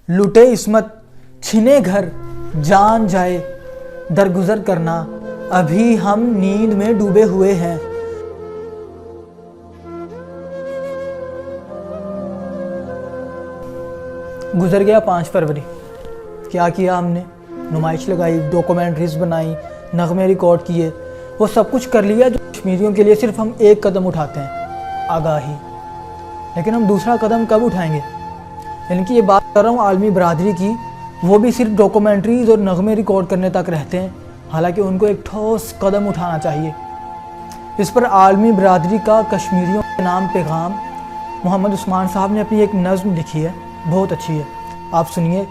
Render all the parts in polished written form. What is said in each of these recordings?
लुटे इस्मत छिने घर जान जाए, दरगुजर करना अभी हम नींद में डूबे हुए हैं। गुजर गया 5 फरवरी। क्या किया हमने? नुमाइश लगाई, डॉक्यूमेंट्रीज बनाई, नगमे रिकॉर्ड किए, वो सब कुछ कर लिया जो कश्मीरियों के लिए सिर्फ हम एक कदम उठाते हैं, आगाही। लेकिन हम दूसरा कदम कब उठाएंगे? यानी कि ये बात कर रहा हूँ आलमी बरादरी की, वो भी सिर्फ डॉक्यूमेंट्रीज और नगमे रिकॉर्ड करने तक रहते हैं, हालांकि उनको एक ठोस कदम उठाना चाहिए। इस पर आलमी बरादरी का कश्मीरियों के नाम पैगाम मोहम्मद उस्मान साहब ने अपनी एक नज़्म लिखी है, बहुत अच्छी है, आप सुनिए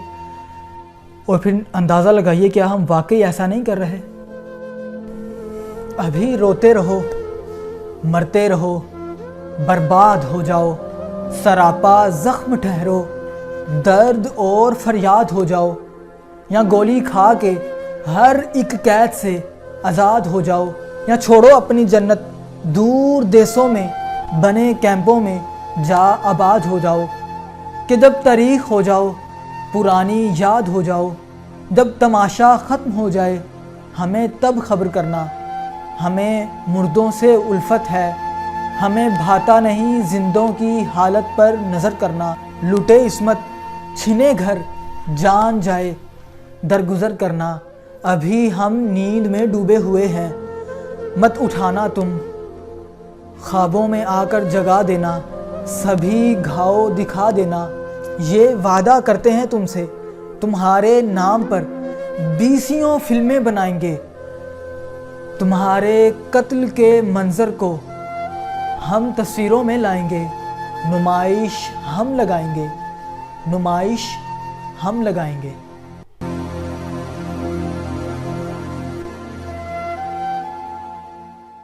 और फिर अंदाज़ा लगाइए क्या हम वाकई ऐसा नहीं कर रहे। अभी रोते रहो, मरते रहो, बर्बाद हो जाओ, सरापा ज़ख्म ठहरो, दर्द और फरियाद हो जाओ, या गोली खा के हर एक कैद से आज़ाद हो जाओ, या छोड़ो अपनी जन्नत दूर देशों में बने कैंपों में जा आबाद हो जाओ, कि जब तारीख़ हो जाओ पुरानी याद हो जाओ, जब तमाशा ख़त्म हो जाए हमें तब खबर करना, हमें मुर्दों से उल्फत है, हमें भाता नहीं जिंदों की हालत पर नज़र करना। लुटे इस्मत छिने घर जान जाए, दरगुजर करना अभी हम नींद में डूबे हुए हैं। मत उठाना तुम, ख्वाबों में आकर जगा देना, सभी घाव दिखा देना। ये वादा करते हैं तुमसे, तुम्हारे नाम पर 20 फिल्में बनाएंगे, तुम्हारे कत्ल के मंजर को हम तस्वीरों में लाएंगे, नुमाइश हम लगाएंगे, नुमाइश हम लगाएंगे।